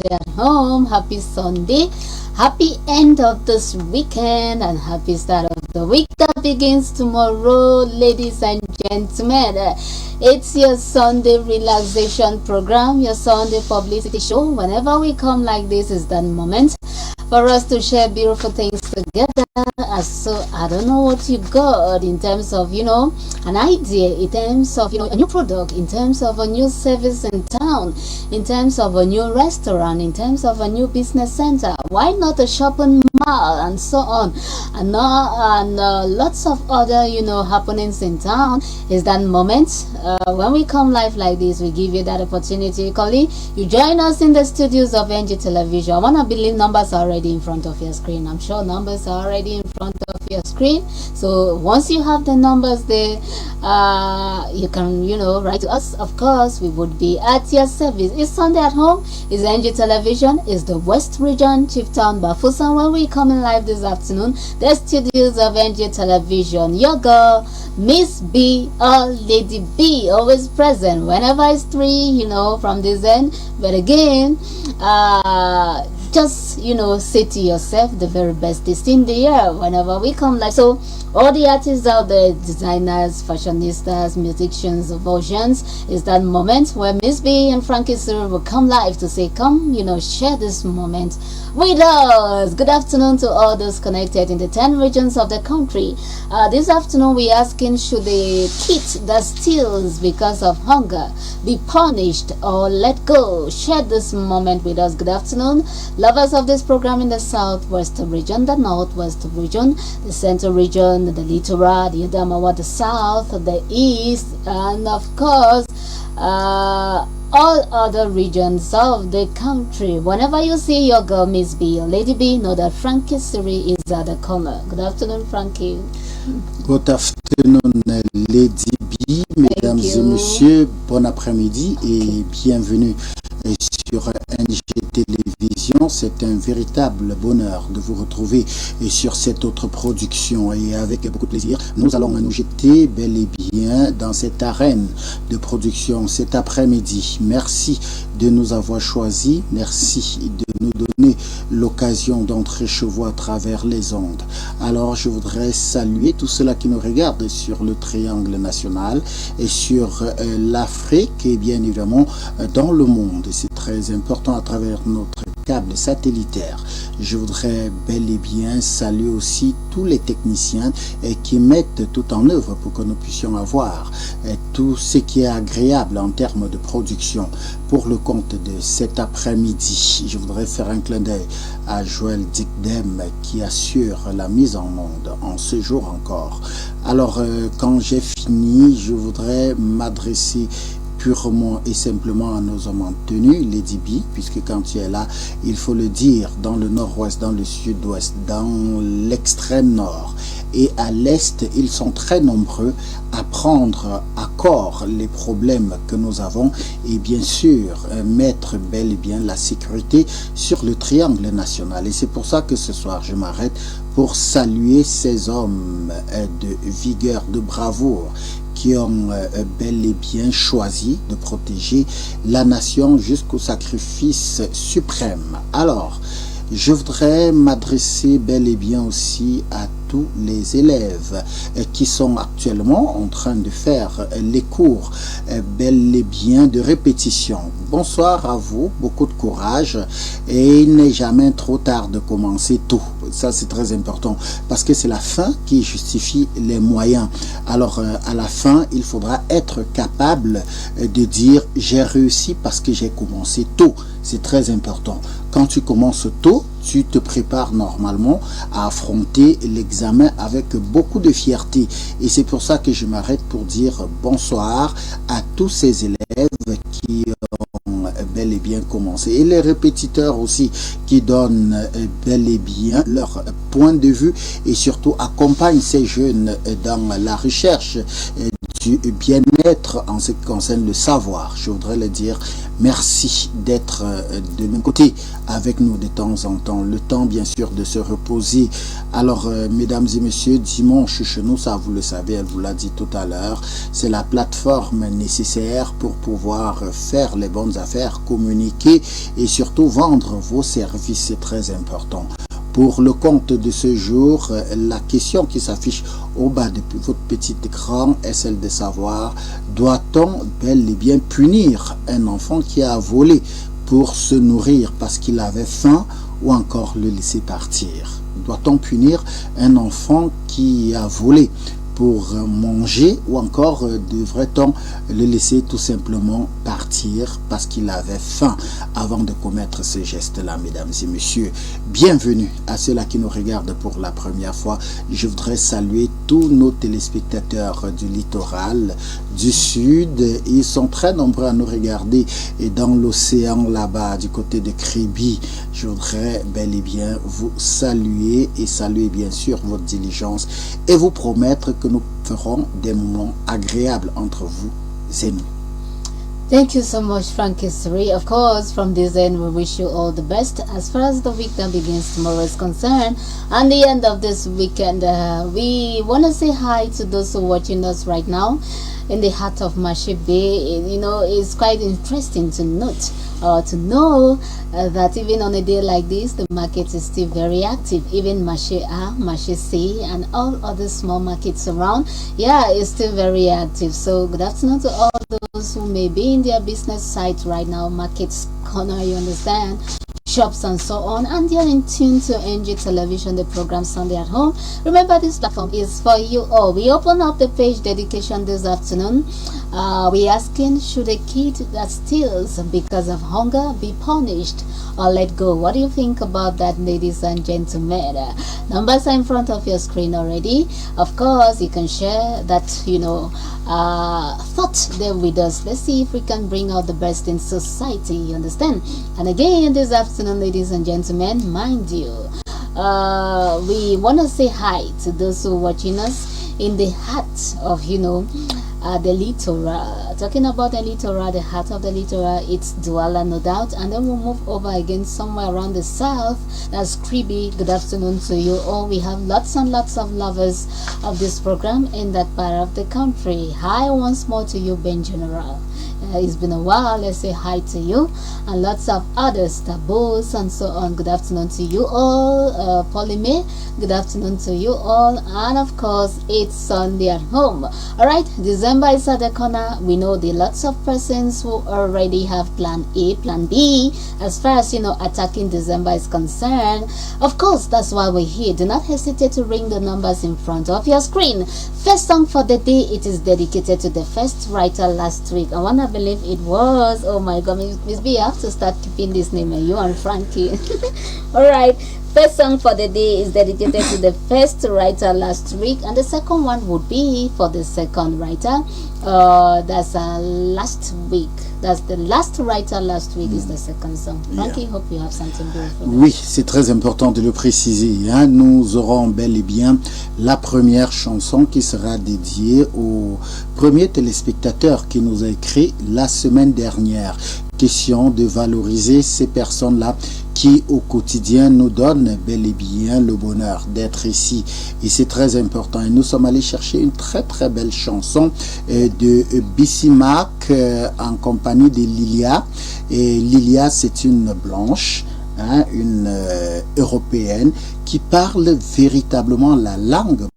at home. Happy Sunday. Happy end of this weekend and happy start of the week that begins tomorrow, ladies and gentlemen. It's your Sunday relaxation program, your Sunday publicity show. Whenever we come like this is that moment for us to share beautiful things together. So I don't know what you got in terms of, an idea, in terms of, a new product, in terms of a new service in town, in terms of a new restaurant, in terms of a new business center. Why not a shopping mall and so on? And lots of other, happenings in town. Is that moment when we come live like this, we give you that opportunity. Colleague, you join us in the studios of NG Television. I want to believe numbers are already in front of your screen. I'm sure numbers are already in front of your screen. So once you have the numbers there, you can, write to us. Of course, we would be at your service. It's Sunday at home. It's NG Television. It's the West Region, Chieftown, Bafusan. When we come in live this afternoon, the studios of NG Television. Your girl, Miss B or Lady B, always present whenever it's free, from this end. But again, just say to yourself, the very best is in the air whenever we come live. So all the artists out there, designers, fashionistas, musicians, versions, is that moment where Miss B and Frankie Suru will come live to say, come, share this moment with us. Good afternoon to all those connected in the 10 regions of the country. This afternoon we're asking, should the kid that steals because of hunger be punished or let go? Share this moment with us. Good afternoon, lovers of this program in the southwest region, the northwest region, the central region, the littoral, the Adamawa, the south, the east, and of course all other regions of the country. Whenever you see your girl Miss B or Lady B, know that Frankie Siri is at the corner. Good afternoon, Frankie. Good afternoon, Lady B. Mesdames et messieurs, bon après-midi et bienvenue sur NG Télévision. C'est un véritable bonheur de vous retrouver sur cette autre production et avec beaucoup de plaisir, nous allons nous jeter bel et bien dans cette arène de production cet après-midi. Merci de nous avoir choisis, merci de nous donner l'occasion d'entrer chez vous à travers les ondes. Alors je voudrais saluer tous ceux-là qui nous regardent sur le triangle national et sur l'Afrique et bien évidemment dans le monde. C'est très important à travers notre câble satellitaire. Je voudrais bel et bien saluer aussi tous les techniciens qui mettent tout en œuvre pour que nous puissions avoir tout ce qui est agréable en termes de production pour le compte de cet après-midi. Je voudrais faire un clin d'œil à Joël Dikdem qui assure la mise en onde en ce jour encore. Alors quand j'ai fini, je voudrais m'adresser purement et simplement à nos hommes en tenue, Lady B, puisque quand tu es là, il faut le dire, dans le nord-ouest, dans le sud-ouest, dans l'extrême nord et à l'est, ils sont très nombreux à prendre à corps les problèmes que nous avons et bien sûr mettre bel et bien la sécurité sur le triangle national. Et c'est pour ça que ce soir, je m'arrête pour saluer ces hommes de vigueur, de bravoure, qui ont bel et bien choisi de protéger la nation jusqu'au sacrifice suprême. Alors, je voudrais m'adresser bel et bien aussi à tous les élèves qui sont actuellement en train de faire les cours bel et bien de répétition. Bonsoir à vous, beaucoup de courage et il n'est jamais trop tard de commencer tôt. Ça c'est très important parce que c'est la fin qui justifie les moyens. Alors à la fin, il faudra être capable de dire j'ai réussi parce que j'ai commencé tôt. C'est très important. Quand tu commences tôt, tu te prépares normalement à affronter l'examen avec beaucoup de fierté. Et c'est pour ça que je m'arrête pour dire bonsoir à tous ces élèves qui ont bel et bien commencé. Et les répétiteurs aussi qui donnent bel et bien leur point de vue et surtout accompagnent ces jeunes dans la recherche du bien-être en ce qui concerne le savoir. Je voudrais le dire merci d'être de mon côté avec nous de temps en temps. Le temps, bien sûr, de se reposer. Alors, mesdames et messieurs, dimanche chez nous, ça vous le savez, elle vous l'a dit tout à l'heure, c'est la plateforme nécessaire pour pouvoir faire les bonnes affaires, communiquer et surtout vendre vos services. C'est très important. Pour le compte de ce jour, la question qui s'affiche au bas de votre petit écran est celle de savoir, doit-on bel et bien punir un enfant qui a volé pour se nourrir parce qu'il avait faim ou encore le laisser partir? Doit-on punir un enfant qui a volé pour manger ou encore devrait-on le laisser tout simplement partir parce qu'il avait faim avant de commettre ce geste-là, mesdames et messieurs? Bienvenue à ceux-là qui nous regardent pour la première fois. Je voudrais saluer tous nos téléspectateurs du littoral, du sud. Ils sont très nombreux à nous regarder et dans l'océan là-bas, du côté de Kribi. Je voudrais bel et bien vous saluer et saluer bien sûr votre diligence et vous promettre que nous ferons des moments agréables entre vous et nous. Thank you so much, Frankie Sri. Of course, from this end, we wish you all the best. As far as the week that begins tomorrow is concerned, and the end of this weekend, we want to say hi to those who are watching us right now in the heart of Mashi Bay. You know, it's quite interesting to note to know that even on a day like this, the market is still very active. Even Mashi A, Mashi C, and all other small markets around, yeah, it's still very active. So good afternoon to all those who may be in their business site right now, markets corner, you understand, shops and so on, and you're in tune to NG Television, the program Sunday at Home. Remember, this platform is for you all. We open up the page dedication this afternoon. We asking, should a kid that steals because of hunger be punished or let go? What do you think about that, ladies and gentlemen? Numbers are in front of your screen already. Of course, you can share that, you know, thought there with us. Let's see if we can bring out the best in society, you understand? And again, this afternoon, ladies and gentlemen, mind you, we want to say hi to those who are watching us in the heart of, you know, the littoral. Talking about the littoral, the heart of the littoral, it's Douala, no doubt. And then we'll move over again somewhere around the south. That's Kribi. Good afternoon to you all. We have lots and lots of lovers of this program in that part of the country. Hi once more to you, Ben General. It's been a while. Let's say hi to you and lots of others, Taboos and so on. Good afternoon to you all. Polyme, good afternoon to you all. And of course, it's Sunday at Home. All right, December is at the corner. We know the lots of persons who already have plan A, plan B, as far as, you know, attacking December is concerned. Of course, that's why we're here. Do not hesitate to ring the numbers in front of your screen. First song for the day, it is dedicated to the first writer last week. I want to believe it was, oh my god, Miss B, I have to start keeping this name, you and Frankie. All right, first song for the day is dedicated to the first writer last week, and the second one would be for the second writer. That's last week. That's the last writer last week is the second song. Frankie, hope you have something beautiful. Oui, c'est très important de le préciser. Hein. Nous aurons bel et bien la première chanson qui sera dédiée au premier téléspectateur qui nous a écrit la semaine dernière. Question de valoriser ces personnes-là qui au quotidien nous donnent bel et bien le bonheur d'être ici. Et c'est très important. Et nous sommes allés chercher une très très belle chanson de Bissimack en compagnie de Lilia. Et Lilia, c'est une blanche, hein, une européenne qui parle véritablement la langue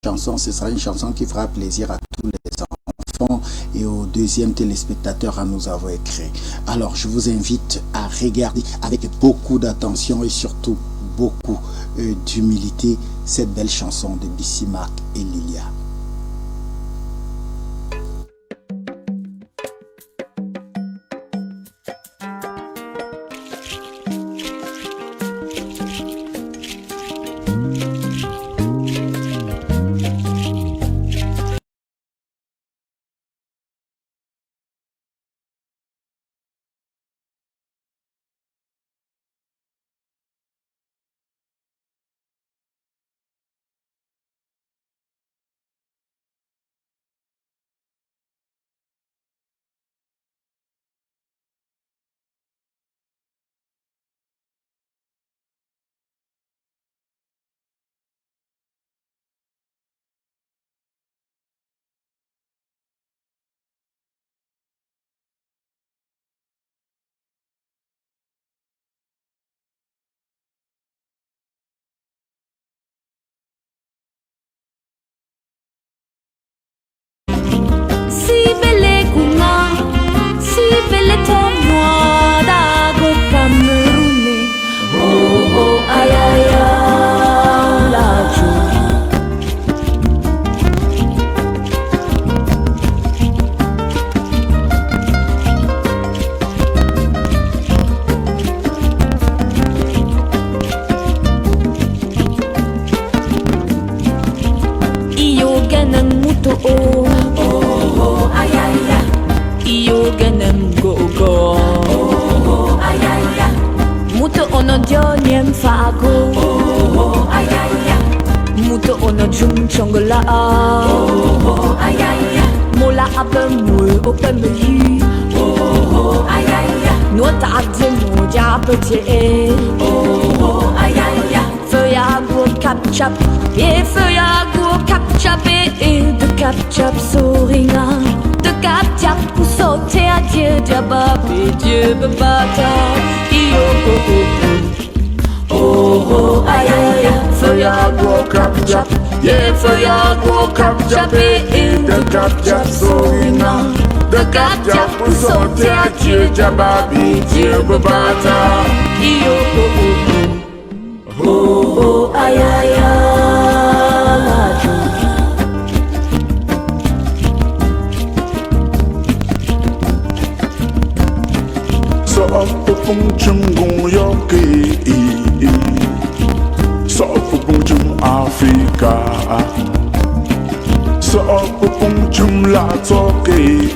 chanson. Ce sera une chanson qui fera plaisir à tous les enfants et aux deuxième téléspectateurs à nous avoir écrit. Alors, je vous invite à regarder avec beaucoup d'attention et surtout beaucoup d'humilité cette belle chanson de Bissimack et Lilia. muto oh oh ayaya iyo genem go go oh ayaya muto ono dioniem fago oh ayaya muto ono jum chongola oh ayaya mola abemwe opemeli oh ayaya nota ademo japete oh ayaya feuilla go cap chap et feuilla go cap chap et de cap chap soringa de cap chap pour sauter à Dieu diabab et Dieu bebata io oh ayaya feuilla go cap chap et feuilla go cap chap et de cap chap soringa de cap chap pour sauter à Dieu diabab et Dieu bebata io oh ayaya so pung chum gong yoki so pung chum Africa so pung chum la toki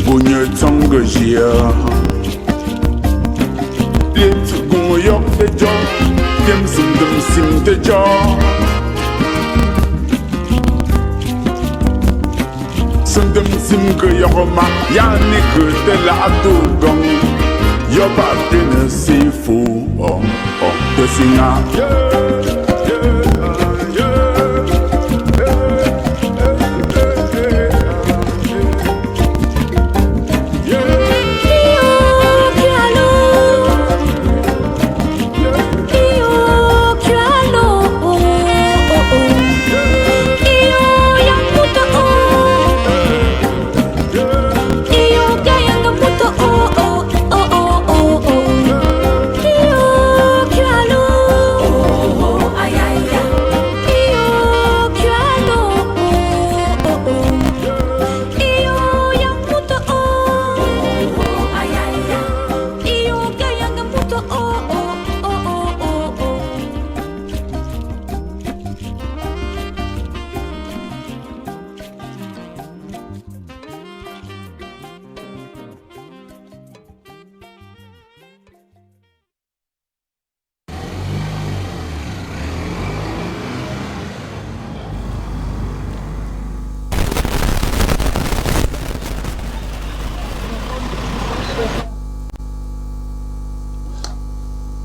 bunye tonga jia Let's go yok the jaw, them sim the jaw. Some them sim go yokoma, yanik the la dogong. Your back in a seafood, the singer.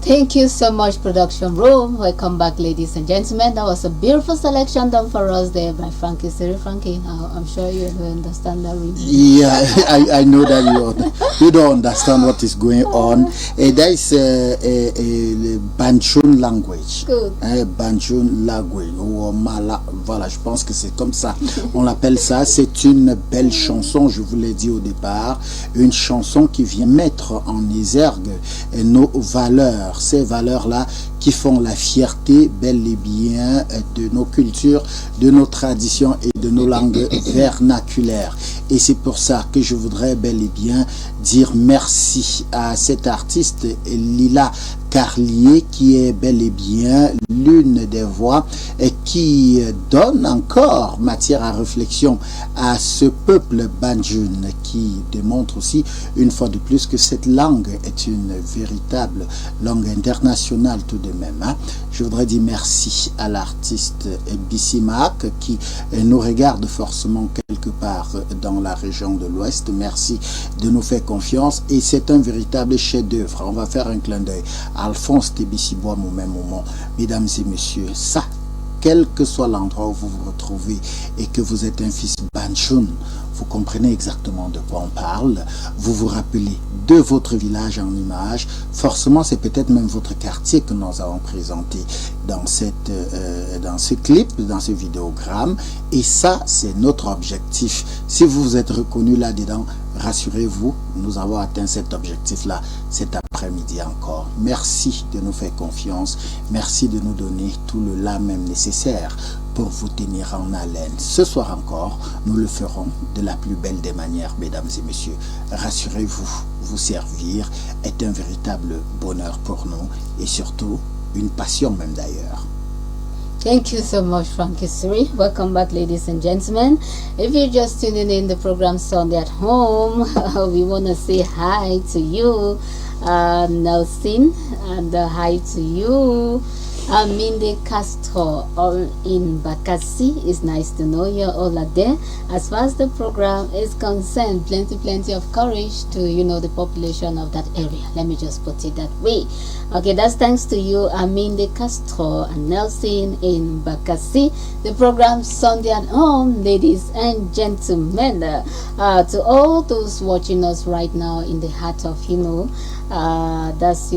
Thank you so much, production room. Welcome back, ladies and gentlemen. That was a beautiful selection done for us there by Frankie Siri. Frankie, I'm sure you understand that really. Yeah, I know that you don't understand what is going on. That is a Banchoun language. Good. Banchoun language. Ou Mala. Voilà, je pense que c'est comme ça. On l'appelle ça. C'est une belle chanson, je vous l'ai dit au départ. Une chanson qui vient mettre en exergue nos valeurs. Ces valeurs-là qui font la fierté bel et bien de nos cultures, de nos traditions et de nos langues vernaculaires. Et c'est pour ça que je voudrais bel et bien dire merci à cet artiste Lila Carlier, qui est bel et bien l'une des voix qui donne encore matière à réflexion à ce peuple Banjoun, qui démontre aussi une fois de plus que cette langue est une véritable langue internationale tout de même. Hein. Je voudrais dire merci à l'artiste Bissimack qui nous regarde forcément quelque part dans la région de l'Ouest. Merci de nous faire confiance et c'est un véritable chef-d'œuvre. On va faire un clin d'œil. Alphonse Tébissibois, au même moment. Mesdames et messieurs, ça, quel que soit l'endroit où vous vous retrouvez et que vous êtes un fils Banchoun, vous comprenez exactement de quoi on parle, vous vous rappelez de votre village en image, forcément c'est peut-être même votre quartier que nous avons présenté dans ce clip, dans ce vidéogramme, et ça c'est notre objectif. Si vous vous êtes reconnu là-dedans, rassurez-vous, nous avons atteint cet objectif-là cet après-midi encore. Merci de nous faire confiance, merci de nous donner tout le là même nécessaire pour vous tenir en haleine. Ce soir encore, nous le ferons de la plus belle des manières, mesdames et messieurs. Rassurez-vous, vous servir est un véritable bonheur pour nous et surtout une passion même d'ailleurs. Thank you so much, Frankie Siri. Welcome back, ladies and gentlemen. If you're just tuning in the program Sunday at Home, we want to say hi to you, Nelson, and hi to you, Aminde Castro, all in Bakassi. It's nice to know you all are there. As far as the program is concerned, plenty of courage to the population of that area. Let me just put it that way. Okay, that's thanks to you, Aminde Castro and Nelson in Bakassi. The program Sunday at Home, ladies and gentlemen. To all those watching us right now in the heart of that's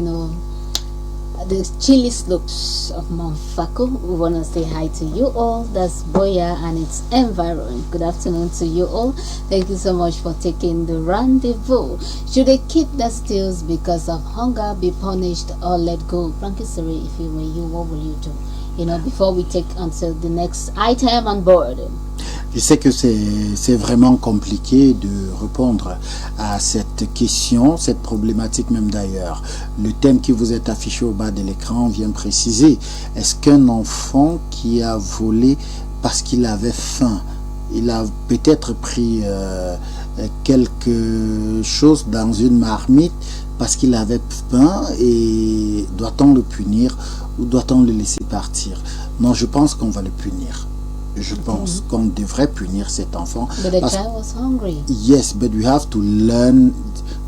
the chilly slopes of Mount Fako. We want to say hi to you all. That's Boya and its environment. Good afternoon to you all. Thank you so much for taking the rendezvous. Should a kid that steals because of hunger be punished or let go? Frankie Siri, if you were you, what will you do? Before we take until the next item on board. Je sais que c'est vraiment compliqué de répondre à cette question, cette problématique même d'ailleurs. Le thème qui vous est affiché au bas de l'écran vient préciser, est-ce qu'un enfant qui a volé parce qu'il avait faim, il a peut-être pris quelque chose dans une marmite parce qu'il avait faim, et doit-on le punir ou doit-on le laisser partir? Non, je pense qu'on va le punir. Je pense qu'on devrait punir cet enfant. But the child was hungry. Yes, but we have to learn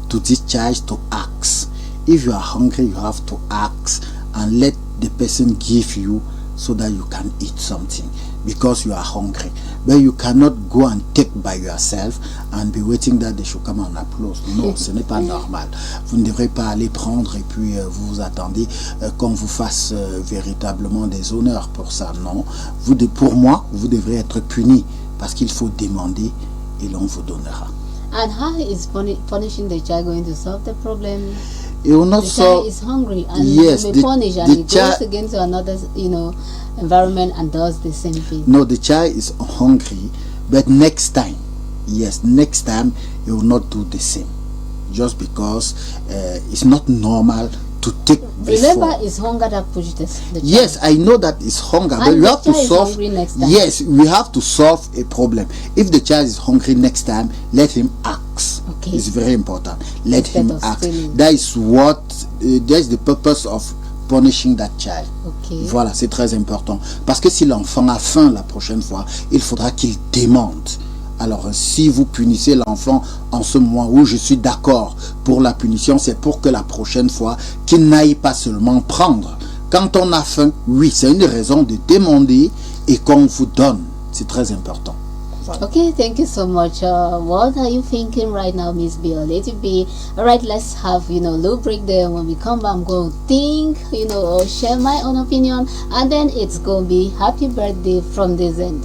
to teach child to ask. If you are hungry, you have to ask and let the person give you so that you can eat something because you are hungry. But you cannot go and take by yourself and be waiting that they should come and applaud. Non, ce n'est pas normal. Vous ne devrez pas aller prendre et puis vous attendez qu'on vous fasse véritablement des honneurs pour ça. Non, pour moi, vous devrez être puni parce qu'il faut demander et l'on vous donnera. And how is punishing the child going to solve the problem? It will not the solve. child is hungry and yes, he may punish and he child, goes again to another environment and does the same thing. No, the child is hungry, but next time, yes, next time he will not do the same, just because it's not normal to take before. Remember, it's hunger that pushed the child. Yes, I know that it's hunger, but we have to solve. Next time. Yes, we have to solve a problem. If the child is hungry next time, let him ask. Okay. It's very important. Let Instead him of ask. stealing. That is what. That is the purpose of punishing that child. Okay. Voilà, c'est très important. Parce que si l'enfant a faim la prochaine fois, il faudra qu'il demande. Alors, si vous punissez l'enfant en ce moment où je suis d'accord pour la punition, c'est pour que la prochaine fois, qu'il n'aille pas seulement prendre. Quand on a faim, oui, c'est une raison de demander et qu'on vous donne. C'est très important. Voilà. Okay, thank you so much. What are you thinking right now, Miss B or Lady B? Alright, let's have, little break there. When we come back, I'm going to think, or share my own opinion. And then it's going to be happy birthday from this end.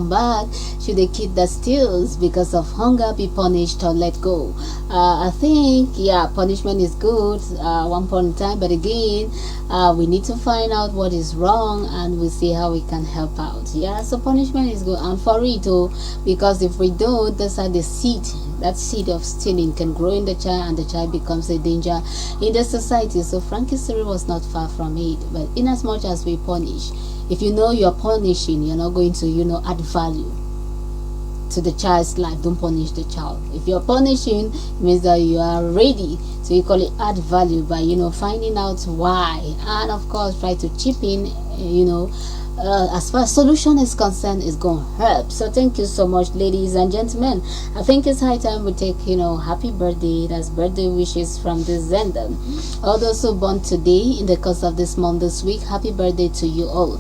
Back, should a kid that steals because of hunger be punished or let go? I think, yeah, punishment is good one point in time, but again, we need to find out what is wrong and we'll see how we can help out. Yeah, so punishment is good, and for it too, because if we don't, those are the seed that seed of stealing can grow in the child, and the child becomes a danger in the society. So Frankie's story was not far from it. But in as much as we punish, if you know you're punishing, you're not going to, add value to the child's life. Don't punish the child. If you're punishing, it means that you are ready to equally add value by finding out why, and of course try to chip in, as far as solution is concerned, is going to help. So thank you so much, ladies and gentlemen. I think it's high time we take happy birthday, that's birthday wishes from the Zenda. All those who born today in the course of this month, this week, happy birthday to you all.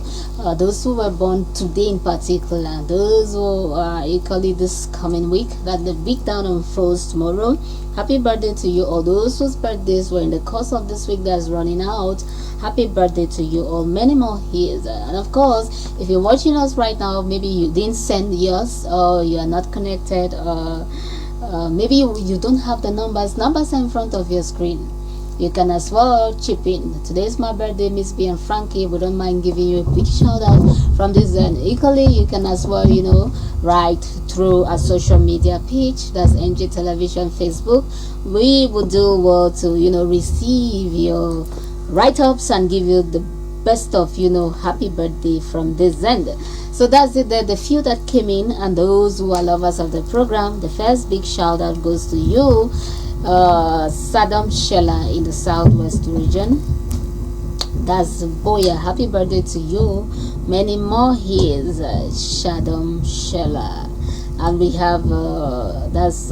Those who were born today in particular, those who are equally this coming week, that the week down unfolds tomorrow, happy birthday to you all. Those whose birthdays were in the course of this week that's running out, happy birthday to you all. Many more years. And of course, if you're watching us right now, maybe you didn't send yours, or you are not connected, or maybe you don't have the numbers are in front of your screen. You can as well chip in. Today's my birthday, Miss B and Frankie. We don't mind giving you a big shout out from this end. Equally, you can as well, write through a social media page, that's NG Television Facebook. We would do well to, receive your write-ups and give you the best of, happy birthday from this end. So that's it there, the few that came in, and those who are lovers of the program. The first big shout out goes to you, Saddam Shella in the southwest region. That's Boya. Happy birthday to you. Many more years, Saddam Shella. And we have that's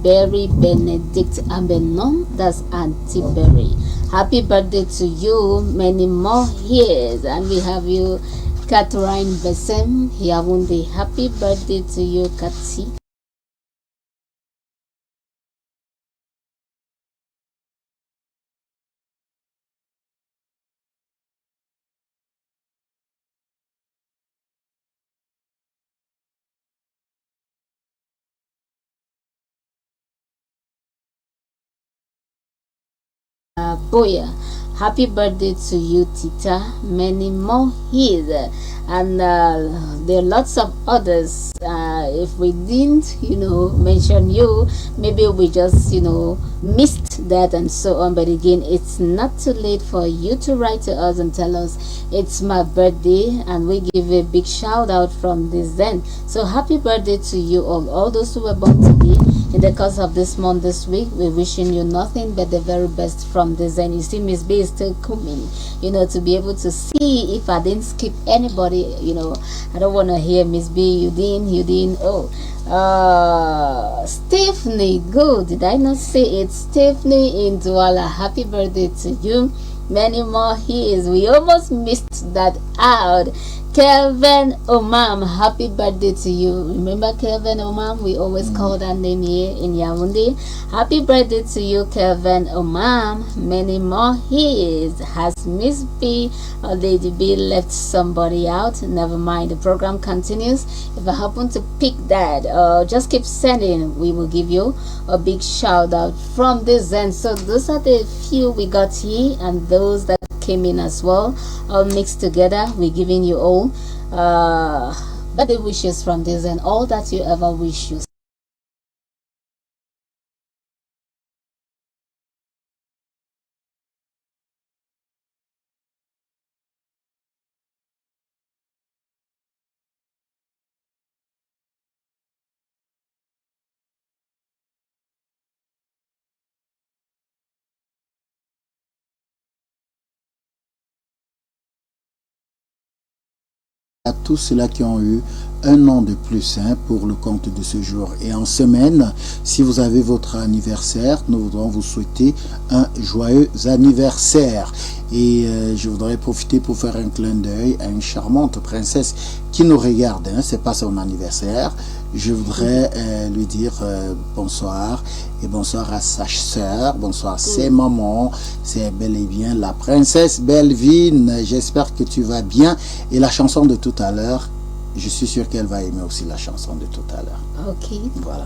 Berry Benedict Ambenon. That's Auntie Berry. Happy birthday to you. Many more years. And we have you, Catherine Besem Yawunde. Happy birthday to you, Katsi. Boya. Happy birthday to you, Tita. Many more years. And there are lots of others. If we didn't, mention you, maybe we just, missed that and so on. But again, it's not too late for you to write to us and tell us it's my birthday, and we give a big shout out from this end. So happy birthday to you all those who were born today in the course of this month, this week. We're wishing you nothing but the very best from this end. You see, Miss B is still coming, to be able to see if I didn't skip anybody. I don't want to hear Miss B, you didn't. Stephanie, good. Did I not say it? Stephanie in Douala, happy birthday to you. Many more years. We almost missed that out. Kelvin Omam, happy birthday to you. Remember Kelvin Omam? We always call that name here in Yaoundé. Happy birthday to you, Kelvin Omam. Many more years. Has Miss B or Lady B left somebody out? Never mind, the program continues. If I happen to pick that, just keep sending. We will give you a big shout out from this end. So those are the few we got here, and those that came in as well, all mixed together. We're giving you all birthday wishes from this and all that you ever wish you. À tous ceux-là qui ont eu un an de plus pour le compte de ce jour. Et en semaine, si vous avez votre anniversaire, nous voudrons vous souhaiter un joyeux anniversaire. Et je voudrais profiter pour faire un clin d'œil à une charmante princesse qui nous regarde. C'est pas son anniversaire. Je voudrais lui dire bonsoir, et bonsoir à sa sœur, bonsoir à ses mamans. C'est bel et bien la princesse Belvine. J'espère que tu vas bien. Et la chanson de tout à l'heure, je suis sûr qu'elle va aimer aussi la chanson de tout à l'heure. Ok. Voilà.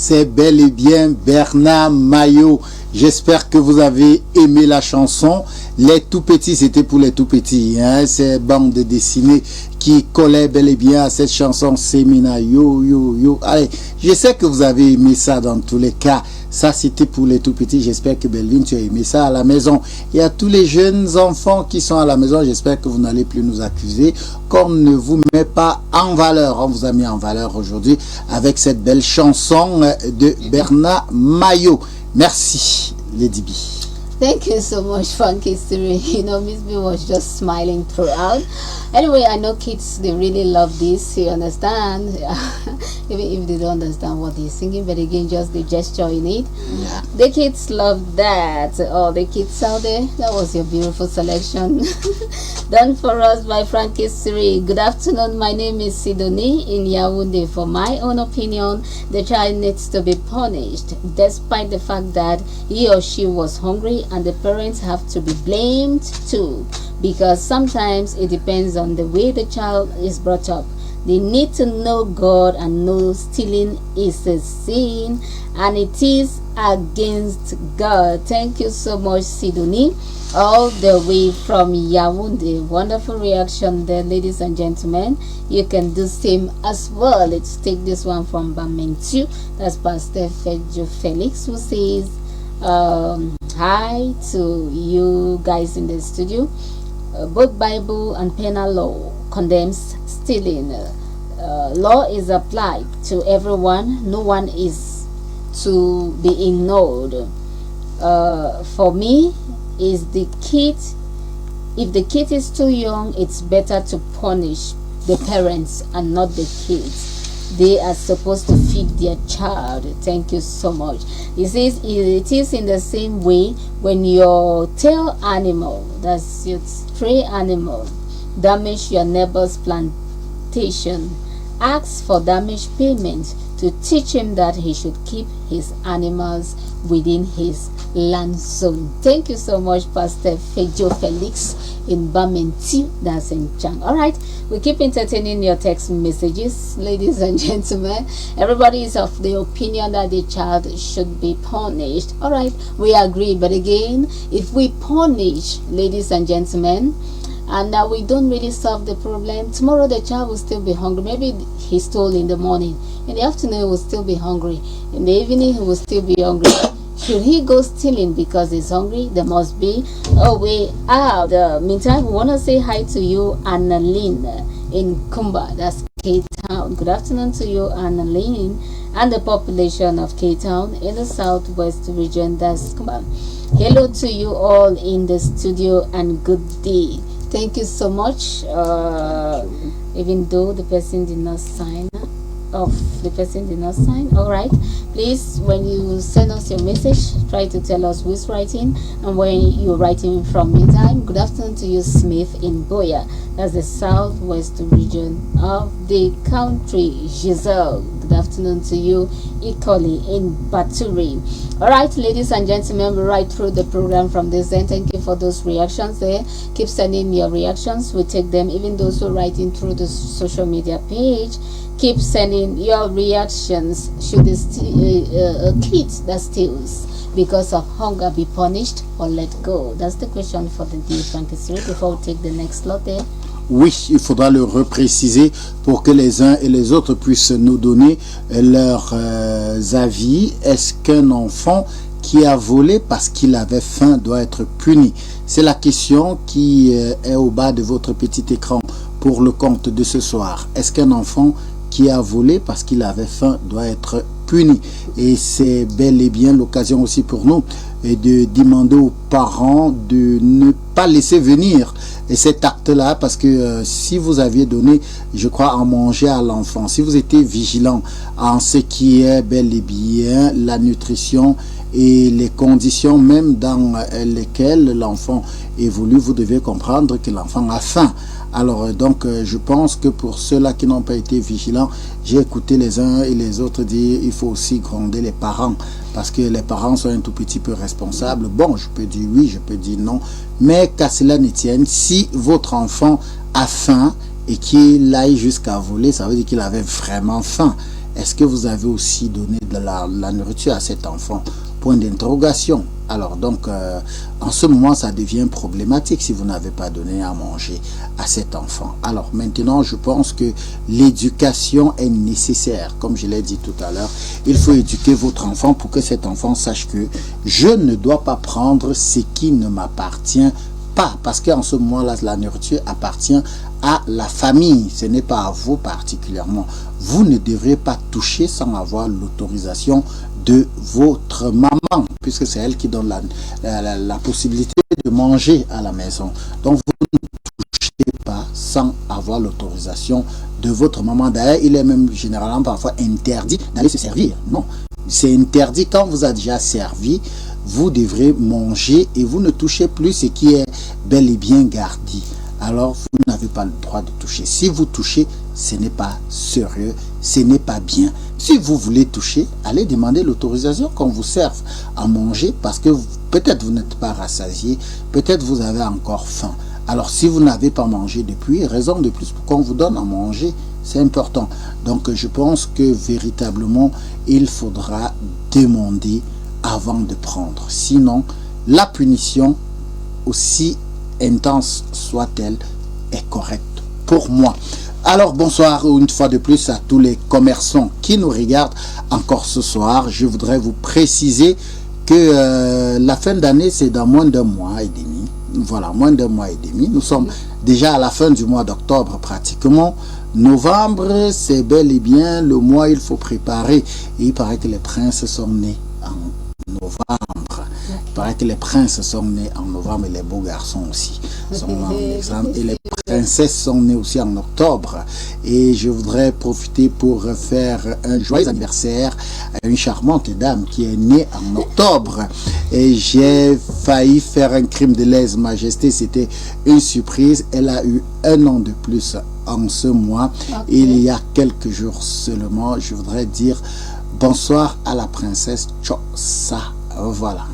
c'est bel et bien Bernard Maillot. J'espère que vous avez aimé la chanson. Les tout petits, c'était pour les tout petits. Hein? Ces bandes dessinées qui collaient bel et bien à cette chanson Semina Yo Yo Yo. Allez, je sais que vous avez aimé ça dans tous les cas. Ça, c'était pour les tout petits. J'espère que Belvin, tu as aimé ça à la maison. Et à tous les jeunes enfants qui sont à la maison, j'espère que vous n'allez plus nous accuser qu'on ne vous met pas en valeur. On vous a mis en valeur aujourd'hui avec cette belle chanson de Bernard Maillot. Merci, Lady B. Thank you so much, Funky Siri. You know, Miss B was just smiling throughout. Anyway, I know kids, they really love this, you understand? Even if they don't understand what he's singing, but again, just the gesture in it. Yeah. The kids love that. Oh, the kids out there, that was your beautiful selection. Done for us by Frankie Siri. Good afternoon, my name is Sidonie in Yaoundé. For my own opinion, the child needs to be punished, despite the fact that he or she was hungry, and the parents have to be blamed too, because sometimes it depends on the way the child is brought up. They need to know God and know stealing is a sin and it is against God. Thank you so much, Sidonie, all the way from Yaoundé. Wonderful reaction there, ladies and gentlemen. You can do same as well. Let's take this one from Bamentu. That's Pastor Fejo Felix, who says hi to you guys in the studio. Both Bible and penal law condemns stealing. Law is applied to everyone. No one is to be ignored. For me, is the kid, if the kid is too young, it's better to punish the parents and not the kids. They are supposed to feed their child. Thank you so much. He says it is in the same way when your tail animal, that's your stray animal, damage your neighbor's plantation. Ask for damage payment to teach him that he should keep his animals within his land zone. Thank you so much, Pastor Fejo Felix in Bamenti, that's in Chang. All right, we keep entertaining your text messages, ladies and gentlemen. Everybody is of the opinion that the child should be punished. All right, we agree, but again, if we punish, ladies and gentlemen, and that we don't really solve the problem, tomorrow the child will still be hungry. Maybe he stole in the morning, in the afternoon he will still be hungry, in the evening he will still be hungry. Should he go stealing because he's hungry? There must be a way out. Meantime, we want to say hi to you, Annalyn in Kumba, that's K-Town. Good afternoon to you, Annalyn, and the population of K-Town in the southwest region, that's Kumba. Hello to you all in the studio and good day. Thank you so much. Even though the person did not sign off, all right, please, when you send us your message, try to tell us who's writing and where you're writing from. Meantime, good afternoon to you, Smith in Boya, that's the southwest region of the country. Giselle, good afternoon to you, Ikoli in Baturi. All right, ladies and gentlemen, we're right through the program from this end. Thank you for those reactions there. Keep sending your reactions, we take them. Even those who are writing through the social media page, keep sending your reactions. Should a kid that steals because of hunger be punished or let go? That's the question for the day, Frankie Siri, before we take the next slot there. Oui, il faudra le repréciser pour que les uns et les autres puissent nous donner leurs avis. Est-ce qu'un enfant qui a volé parce qu'il avait faim doit être puni? C'est la question qui est au bas de votre petit écran pour le compte de ce soir. Est-ce qu'un enfant qui a volé parce qu'il avait faim doit être puni? Et c'est bel et bien l'occasion aussi pour nous de demander aux parents de ne pas laisser venir cet acte-là, parce que si vous aviez donné, je crois, à manger à l'enfant, si vous étiez vigilant en ce qui est bel et bien la nutrition et les conditions même dans lesquelles l'enfant évolue, vous devez comprendre que l'enfant a faim. Alors donc je pense que pour ceux-là qui n'ont pas été vigilants, j'ai écouté les uns et les autres dire il faut aussi gronder les parents, parce que les parents sont un tout petit peu responsables. Bon, je peux dire oui, je peux dire non, mais qu'à cela ne tienne, si votre enfant a faim et qu'il aille jusqu'à voler, ça veut dire qu'il avait vraiment faim. est-ce que vous avez aussi donné de la nourriture à cet enfant? Point d'interrogation. Alors donc, en ce moment, ça devient problématique si vous n'avez pas donné à manger à cet enfant. Alors maintenant, je pense que l'éducation est nécessaire. Comme je l'ai dit tout à l'heure, il faut éduquer votre enfant pour que cet enfant sache que je ne dois pas prendre ce qui ne m'appartient pas. Parce qu'en ce moment-là, la nourriture appartient à la famille. Ce n'est pas à vous particulièrement. Vous ne devrez pas toucher sans avoir l'autorisation de votre maman, puisque c'est elle qui donne la possibilité de manger à la maison. Donc vous ne touchez pas sans avoir l'autorisation de votre maman. D'ailleurs, il est même généralement parfois interdit d'aller se servir. Non, c'est interdit. Quand vous a déjà servi, vous devrez manger et vous ne touchez plus ce qui est bel et bien gardé. Alors vous n'avez pas le droit de toucher. Si vous touchez, ce n'est pas sérieux, ce n'est pas bien. Si vous voulez toucher, allez demander l'autorisation qu'on vous serve à manger, parce que peut-être vous n'êtes pas rassasié, peut-être vous avez encore faim. Alors si vous n'avez pas mangé depuis, raison de plus pour qu'on vous donne à manger, c'est important. Donc je pense que véritablement, il faudra demander avant de prendre. Sinon, la punition, aussi intense soit-elle, est correcte pour moi. Alors bonsoir une fois de plus à tous les commerçants qui nous regardent encore ce soir. Je voudrais vous préciser que la fin d'année, c'est dans moins d'un mois et demi. Voilà, moins d'un mois et demi. Nous sommes déjà à la fin du mois d'octobre pratiquement. Novembre, c'est bel et bien le mois il faut préparer. Et il paraît que les princes sont nés en novembre. Il paraît que les princes sont nés en novembre et les beaux garçons aussi sont en exemple. Et les princesses sont nées aussi en octobre. Et je voudrais profiter pour faire un joyeux anniversaire à une charmante dame qui est née en octobre. Et j'ai failli faire un crime de lèse-majesté. C'était une surprise. Elle a eu un an de plus en ce mois. Okay. Il y a quelques jours seulement. Je voudrais dire bonsoir à la princesse Chosa. Voilà,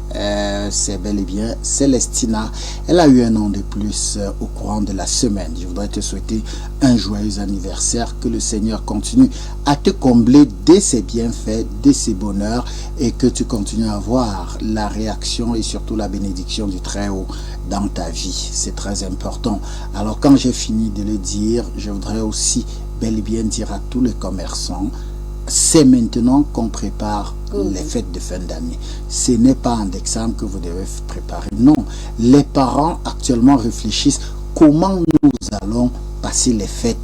c'est bel et bien Célestina. Elle a eu un an de plus au courant de la semaine. Je voudrais te souhaiter un joyeux anniversaire. Que le Seigneur continue à te combler de ses bienfaits, de ses bonheurs, et que tu continues à avoir la réaction et surtout la bénédiction du Très-Haut dans ta vie. C'est très important. Alors quand j'ai fini de le dire, je voudrais aussi bel et bien dire à tous les commerçants, c'est maintenant qu'on prépare les fêtes de fin d'année. Ce n'est pas en décembre que vous devez préparer. Non, les parents actuellement réfléchissent comment nous allons passer les fêtes.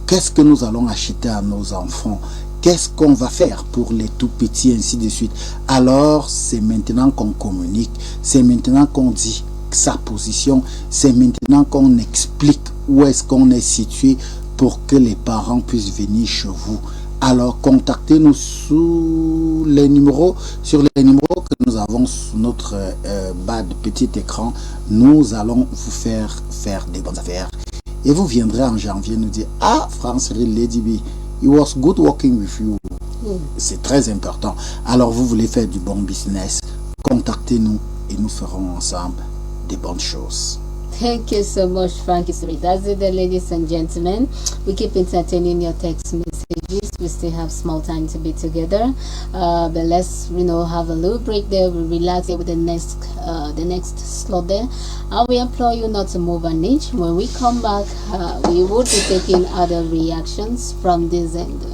Qu'est-ce que nous allons acheter à nos enfants? Qu'est-ce qu'on va faire pour les tout petits, ainsi de suite. Alors, c'est maintenant qu'on communique. C'est maintenant qu'on dit sa position. C'est maintenant qu'on explique où est-ce qu'on est situé pour que les parents puissent venir chez vous. Alors, contactez-nous sur les numéros que nous avons sur notre bas de petit écran. Nous allons vous faire des bonnes affaires. Et vous viendrez en janvier nous dire, ah, France Lady B, it was good working with you. C'est très important. Alors, vous voulez faire du bon business, contactez-nous et nous ferons ensemble des bonnes choses. Thank you so much, Frankie Suri. That's it, ladies and gentlemen. We keep entertaining your text messages. We still have small time to be together, but let's have a little break there. We relax with the next slot there, and we implore you not to move an inch. When we come back, we will be taking other reactions from this end.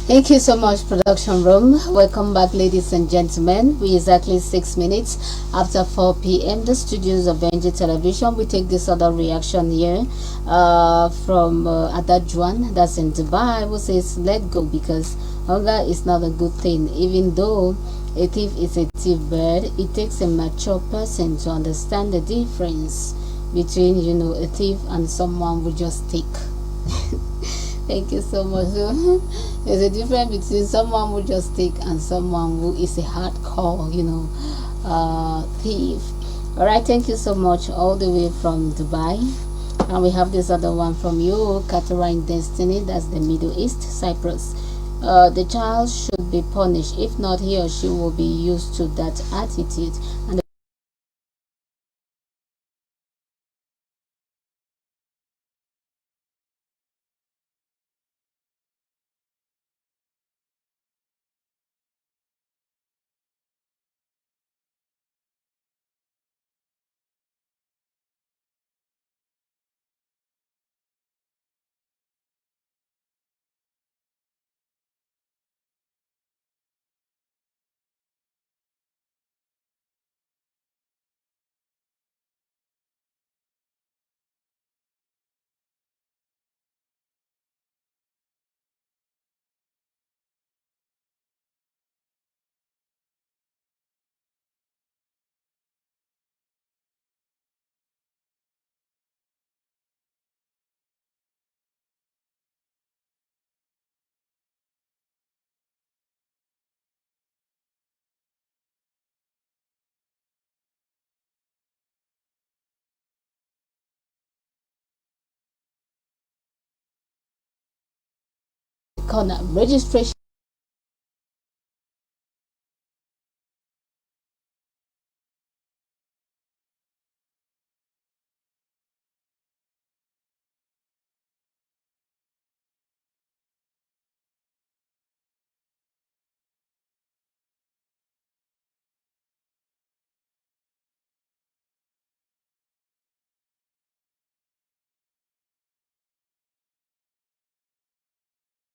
Thank you so much, production room. Welcome back, ladies and gentlemen. We exactly 6 minutes after 4 p.m. The studios of NG Television. We take this other reaction here from Adadjuan, that's in Dubai, who says, "Let go because hunger is not a good thing. Even though a thief is a thief bird, it takes a mature person to understand the difference between, you know, a thief and someone who just take." Thank you so much. There's a difference between someone who just take and someone who is a hardcore, you know, thief. All right, thank you so much, all the way from Dubai. And we have this other one from you, Catherine Destiny, that's the Middle East, Cyprus. The child should be punished. If not, he or she will be used to that attitude. And corner registration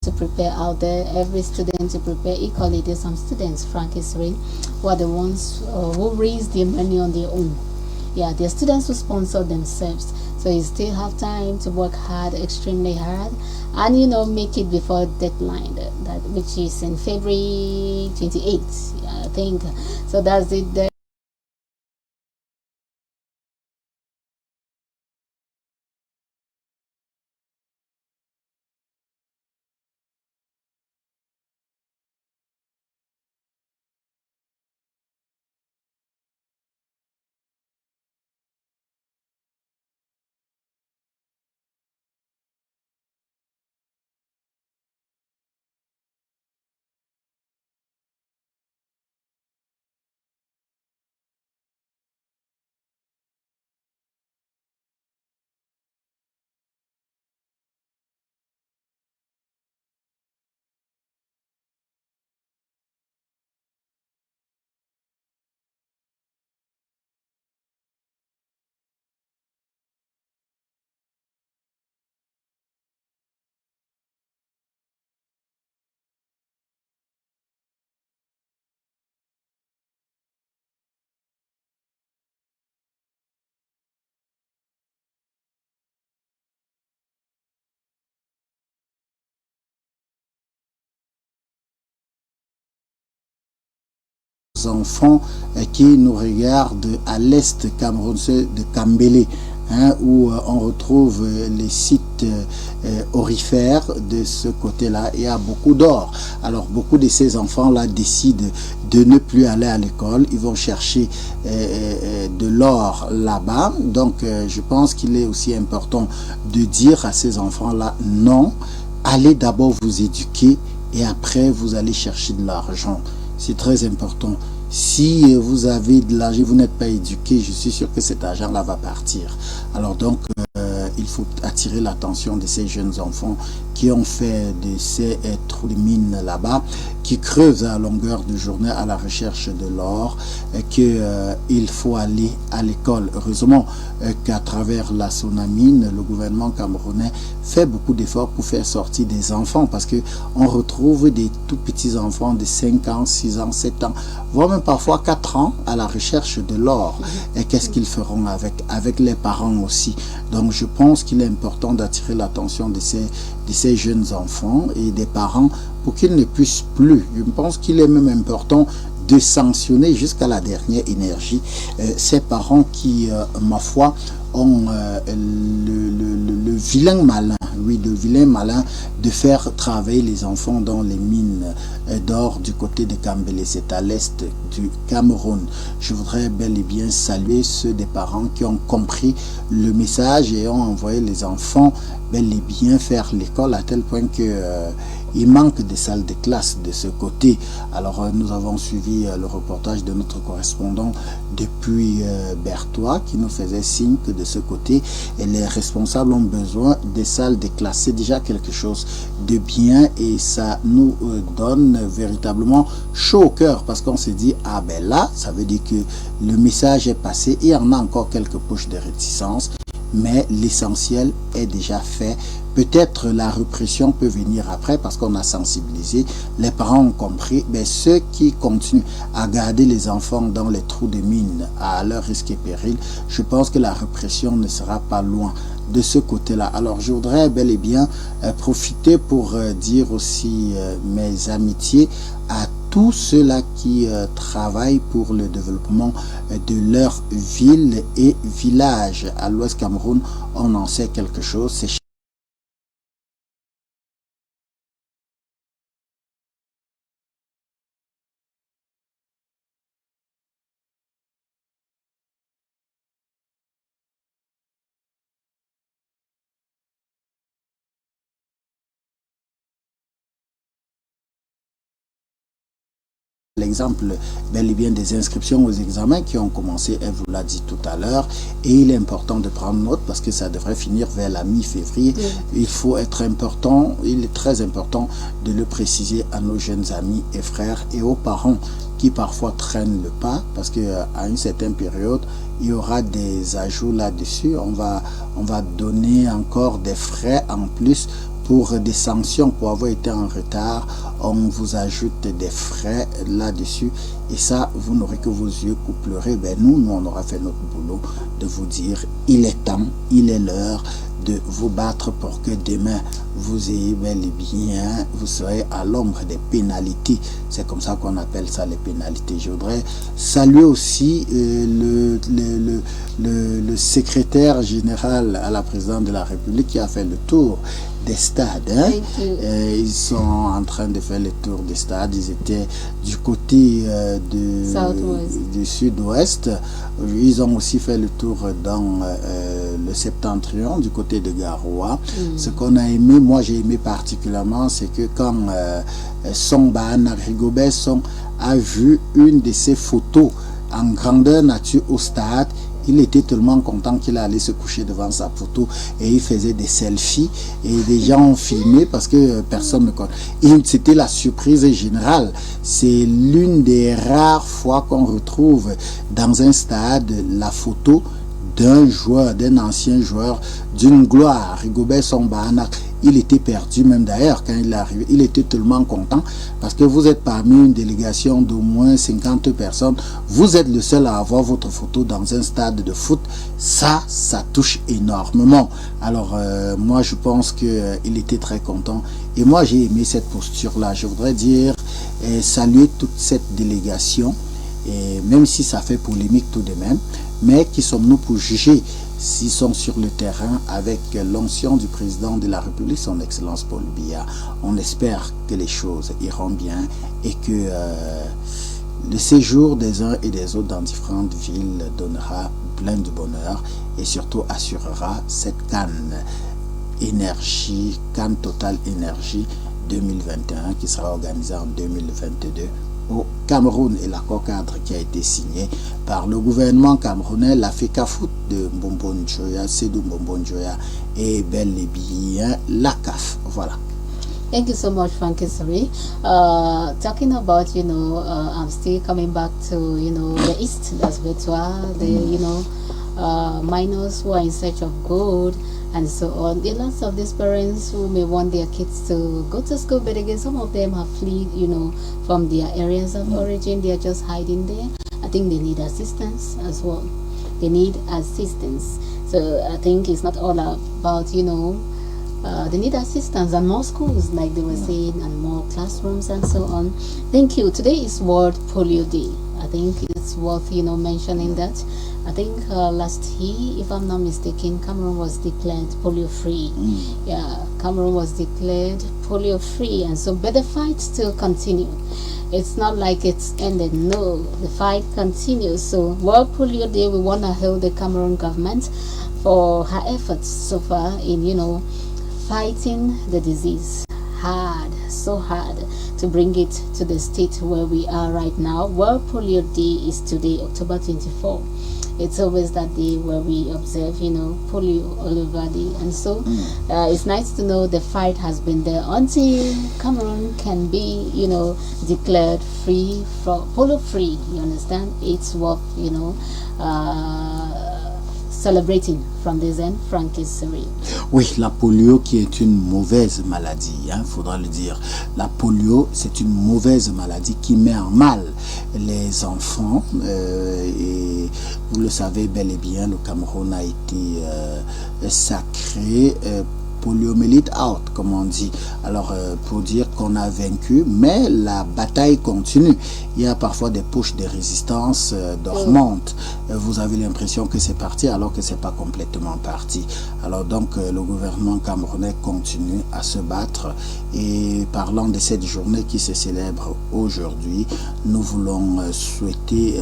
to prepare out there, every student to prepare equally. There's some students, Frank is real, who are the ones who raise their money on their own. Yeah, they're students who sponsor themselves, so you still have time to work hard, extremely hard, and, you know, make it before deadline, that which is in February 28th, yeah, I think. So that's it there. Enfants qui nous regardent à l'est camerounais de Kambélé, hein, où on retrouve les sites aurifères de ce côté-là. Il y a beaucoup d'or. Alors beaucoup de ces enfants-là décident de ne plus aller à l'école. Ils vont chercher de l'or là-bas. Donc je pense qu'il est aussi important de dire à ces enfants-là, non, allez d'abord vous éduquer et après vous allez chercher de l'argent. C'est très important. Si vous avez de l'argent, vous n'êtes pas éduqué, je suis sûr que cet argent-là va partir. Alors donc, il il faut attirer l'attention de ces jeunes enfants qui ont fait de ces trous de mine là-bas, qui creusent à longueur de journée à la recherche de l'or, et qu'il faut aller à l'école. Heureusement qu'à travers la Sonamine, le gouvernement camerounais fait beaucoup d'efforts pour faire sortir des enfants, parce que on retrouve des tout petits enfants de 5 ans, 6 ans, 7 ans, voire même parfois 4 ans à la recherche de l'or. Et qu'est-ce qu'ils feront avec les parents aussi? Donc je pense qu'il est important d'attirer l'attention de ces jeunes enfants et des parents pour qu'ils ne puissent plus. Je pense qu'il est même important de sanctionner jusqu'à la dernière énergie ces parents qui, ma foi, ont le vilain malin, oui, le vilain malin de faire travailler les enfants dans les mines d'or du côté de Kambele, c'est à l'est du Cameroun. Je voudrais bel et bien saluer ceux des parents qui ont compris le message et ont envoyé les enfants bel et bien faire l'école, à tel point que il manque des salles de classe de ce côté. Alors nous avons suivi le reportage de notre correspondant depuis Bertois, qui nous faisait signe que de ce côté, et les responsables ont besoin des salles de classe. C'est déjà quelque chose de bien et ça nous donne véritablement chaud au cœur, parce qu'on se dit, ah ben là, ça veut dire que le message est passé. Il y en a encore quelques poches de réticence, mais l'essentiel est déjà fait. Peut-être la répression peut venir après, parce qu'on a sensibilisé, les parents ont compris, mais ceux qui continuent à garder les enfants dans les trous de mine à leur risque et péril, je pense que la répression ne sera pas loin de ce côté-là. Alors je voudrais bel et bien profiter pour dire aussi mes amitiés à tous ceux-là qui travaillent pour le développement de leur ville et village. À l'Ouest Cameroun, on en sait quelque chose. C'est l'exemple bel et bien des inscriptions aux examens qui ont commencé, elle vous l'a dit tout à l'heure, et il est important de prendre note parce que ça devrait finir vers la mi-février. Il faut être important, il est très important de le préciser à nos jeunes amis et frères et aux parents qui parfois traînent le pas, parce qu'à une certaine période, il y aura des ajouts là-dessus. On va donner encore des frais en plus pour des sanctions pour avoir été en retard. On vous ajoute des frais là-dessus et ça, vous n'aurez que vos yeux pour pleurer. Ben nous on aura fait notre boulot de vous dire il est temps, il est l'heure de vous battre pour que demain vous ayez bel et bien, vous serez à l'ombre des pénalités. C'est comme ça qu'on appelle ça, les pénalités. Je voudrais saluer aussi le secrétaire général à la présidente de la République qui a fait le tour des stades. Hein? Ils sont en train de faire le tour des stades. Ils étaient du côté du sud-ouest. Ils ont aussi fait le tour dans le septentrion, du côté de Garoua. Ce qu'on a aimé, moi j'ai aimé particulièrement, c'est que quand Sombana Rigobert a vu une de ses photos en grandeur nature au stade, il était tellement content qu'il allait se coucher devant sa photo et il faisait des selfies et des gens ont filmé parce que personne ne connaît. C'était la surprise générale. C'est l'une des rares fois qu'on retrouve dans un stade la photo d'un joueur, d'un ancien joueur, d'une gloire. Rigobert Sombana, il était perdu même d'ailleurs quand il est arrivé. Il était tellement content parce que vous êtes parmi une délégation d'au moins 50 personnes. Vous êtes le seul à avoir votre photo dans un stade de foot. Ça touche énormément. Alors moi je pense qu'il était très content. Et moi j'ai aimé cette posture-là. Je voudrais dire saluer toute cette délégation. Et même si ça fait polémique tout de même, mais qui sommes-nous pour juger s'ils sont sur le terrain avec l'onction du président de la République, son Excellence Paul Biya. On espère que les choses iront bien et que le séjour des uns et des autres dans différentes villes donnera plein de bonheur et surtout assurera cette canne énergie, canne Total Énergie 2021 qui sera organisée en 2022 au Cameroun et l'accord cadre qui a été signé par le gouvernement camerounais, la FECAFOOT de Mbombo Njoya, Sédou Mbombo Njoya et bel et bien la CAF. Voilà. Thank you so much, Frankie Suri. Talking about, I'm still coming back to, the East, that's Betua, the, minors who are in search of gold and so on. There are lots of these parents who may want their kids to go to school, but again, some of them have fled, from their areas of origin. They are just hiding there. I think they need assistance as well. They need assistance. So I think it's not all about, they need assistance and more schools, like they were saying, and more classrooms and so on. Thank you. Today is World Polio Day. I think it's worth, mentioning that. I think last year, if I'm not mistaken, Cameroon was declared polio free. Yeah, Cameroon was declared polio free, and so, but the fight still continue. It's not like it's ended. No, the fight continues. So, World Polio Day, we want to hail the Cameroon government for her efforts so far in, fighting the disease so hard to bring it to the state where we are right now. World Polio Day is today, October 24. It's always that day where we observe, polio all over the, and so it's nice to know the fight has been there until Cameroon can be, declared free from polio free. You understand? It's worth, celebrating from this end. Frankie Suri. Oui, la polio qui est une mauvaise maladie, faudra le dire. La polio, c'est une mauvaise maladie qui met en mal les enfants. Et vous le savez bel et bien, le Cameroun a été sacré poliomyélite out, comme on dit. Alors, pour dire qu'on a vaincu, mais la bataille continue. Il y a parfois des poches de résistance dormantes. Vous avez l'impression que c'est parti, alors que c'est pas complètement parti. Alors donc, le gouvernement camerounais continue à se battre. Et parlant de cette journée qui se célèbre aujourd'hui, nous voulons souhaiter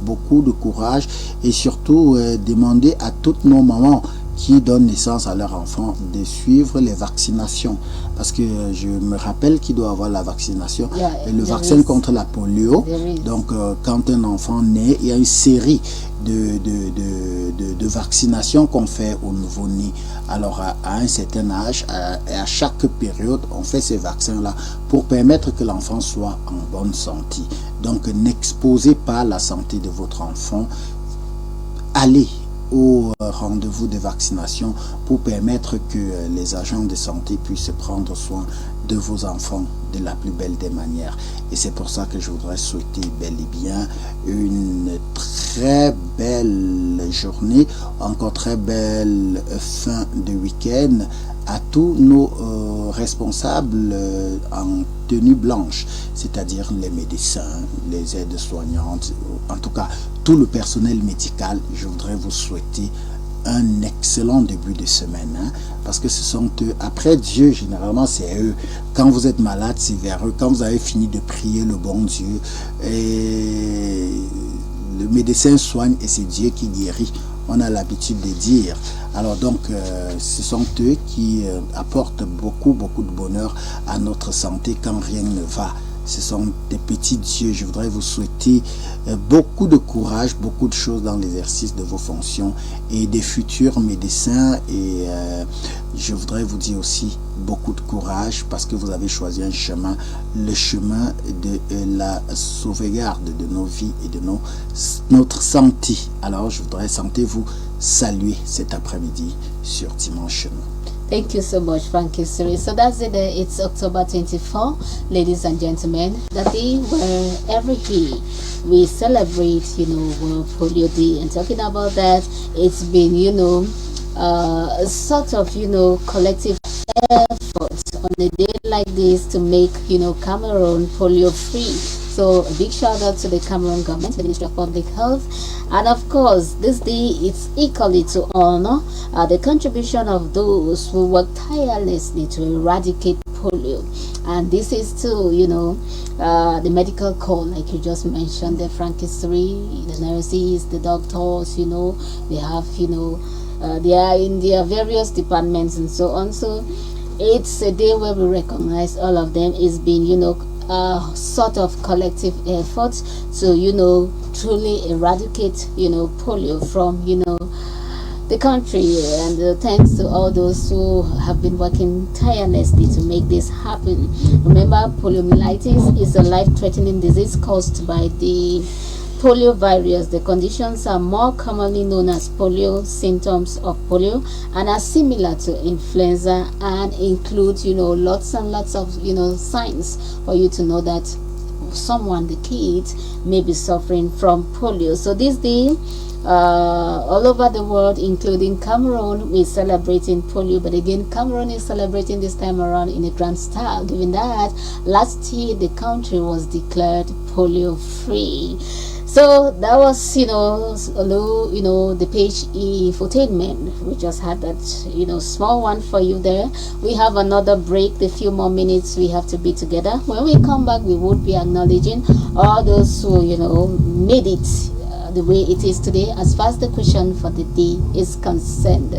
beaucoup de courage et surtout demander à toutes nos mamans qui donnent naissance à leurs enfants de suivre les vaccinations, parce que je me rappelle qu'il doit avoir la vaccination, le vaccin contre la polio. Donc quand un enfant naît, il y a une série de vaccinations qu'on fait au nouveau-né. Alors à un certain âge, à chaque période, on fait ces vaccins-là pour permettre que l'enfant soit en bonne santé. Donc n'exposez pas la santé de votre enfant. Allez au rendez-vous de vaccination pour permettre que les agents de santé puissent prendre soin de vos enfants de la plus belle des manières. Et c'est pour ça que je voudrais souhaiter bel et bien une très belle journée, encore très belle fin de week-end à tous nos responsables en tenue blanche, c'est-à-dire les médecins, les aides-soignantes, en tout cas tout le personnel médical. Je voudrais vous souhaiter un excellent début de semaine, parce que ce sont eux, après Dieu, généralement c'est eux. Quand vous êtes malade, c'est vers eux. Quand vous avez fini de prier le bon Dieu, et le médecin soigne et c'est Dieu qui guérit. On a l'habitude de dire. Alors donc, ce sont eux qui apportent beaucoup de bonheur à notre santé quand rien ne va. Ce sont des petits dieux. Je voudrais vous souhaiter beaucoup de courage, beaucoup de choses dans l'exercice de vos fonctions et des futurs médecins. Et je voudrais vous dire aussi beaucoup de courage parce que vous avez choisi un chemin, le chemin de la sauvegarde de nos vies et de notre santé. Alors je voudrais vous saluer cet après-midi sur Dimanche Chemin. Thank you so much, Frankie Suri. So that's it. It's October 24, ladies and gentlemen. The day where every year we celebrate, World Polio Day. And talking about that, it's been, a sort of, collective effort on a day like this to make, Cameroon polio free. So a big shout out to the Cameroon government, the Ministry of Public Health, and of course this day it's equally to honor the contribution of those who work tirelessly to eradicate polio. And this is to the medical corps, like you just mentioned, the Frankie Suri, the nurses, the doctors, they have they are in their various departments and so on. So it's a day where we recognize all of them. It's been sort of collective effort to, truly eradicate, polio from, the country. And thanks to all those who have been working tirelessly to make this happen. Remember, poliomyelitis is a life-threatening disease caused by the polio virus. The conditions are more commonly known as polio, symptoms of polio, and are similar to influenza and include, lots and lots of, signs for you to know that someone, the kids, may be suffering from polio. So this day, all over the world, including Cameroon, we're celebrating polio. But again, Cameroon is celebrating this time around in a grand style, given that last year the country was declared polio free. So that was, the page infotainment. We just had that, small one for you there. We have another break, the few more minutes we have to be together. When we come back, we would be acknowledging all those who, made it the way it is today, as far as the question for the day is concerned.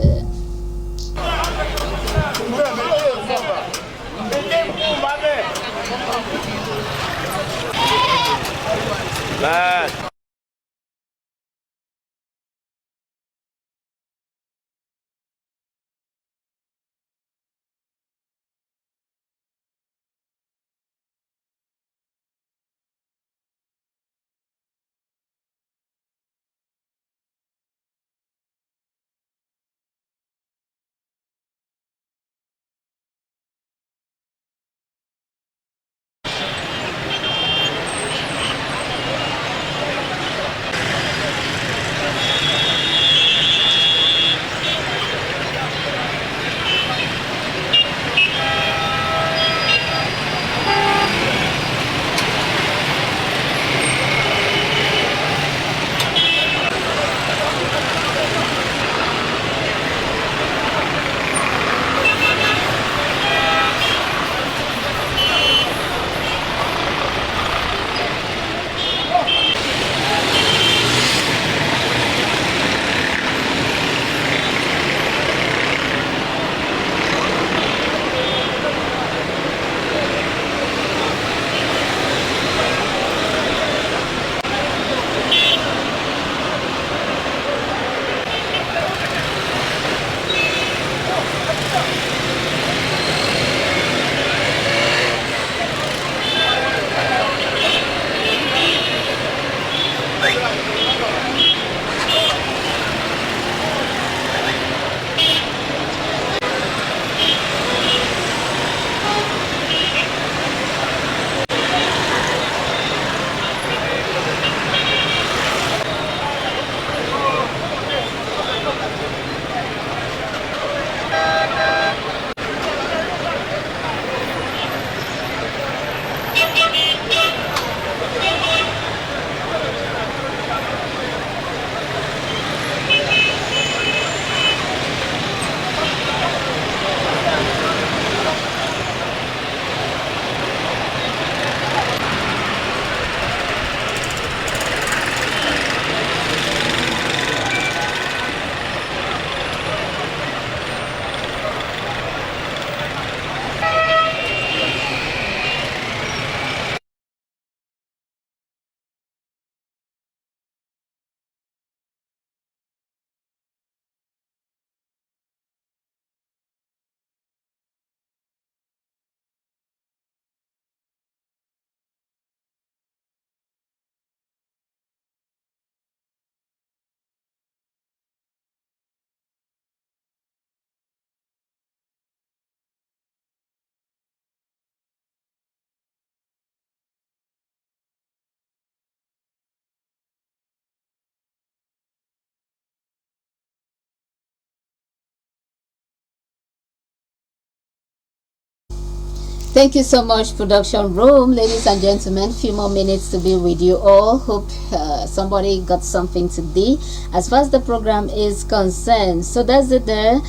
Thank you so much, production room. Ladies and gentlemen, few more minutes to be with you all. Hope somebody got something today as far as the program is concerned. So that's it there.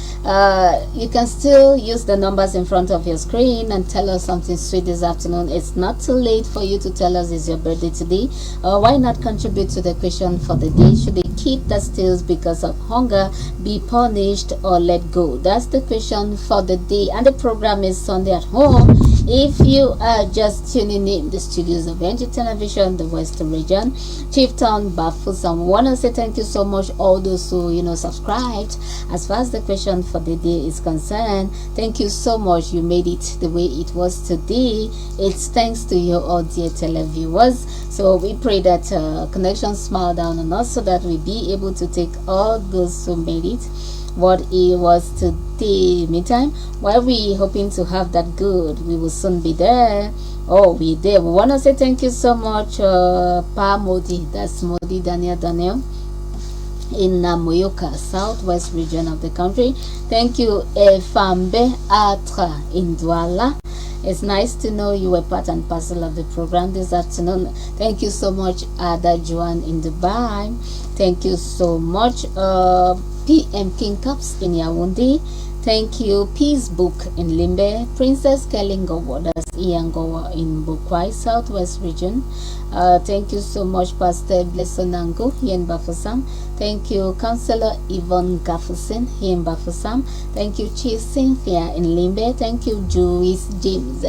You can still use the numbers in front of your screen and tell us something sweet this afternoon. It's not too late for you to tell us it's your birthday today. Why not contribute to the question for the day? Should a kid that steals because of hunger be punished or let go? That's the question for the day, and the program is Sunday at Home. If you are just tuning in the studios of NG Television, the Western region, Chieftain Bafusam, want to say thank you so much all those who subscribed. As far as the question for the day is concerned, thank you so much. You made it the way it was today. It's thanks to your all dear televiewers. So we pray that connection smile down on us so that we be able to take all those who made it what it was today. Meantime, while we hoping to have that good, we will soon be there. Oh, we there. We want to say thank you so much, Pa Modi. That's Modi Daniel in Moyoka, southwest region of the country. Thank you, Efambe Atra in Douala. It's nice to know you were part and parcel of the program this afternoon. Thank you so much, Ada Juan in Dubai. Thank you so much, PM King Cups in Yaoundé. Thank you, Peace Book in Limbe. Princess Kelingowo, that's Iyangowa in Bukwai, southwest region. Thank you so much, Pastor Blessonango here in Bafusam. Thank you, Councillor Yvonne Gaffusin here in Bafusam. Thank you, Chief Cynthia in Limbe. Thank you, Joyce James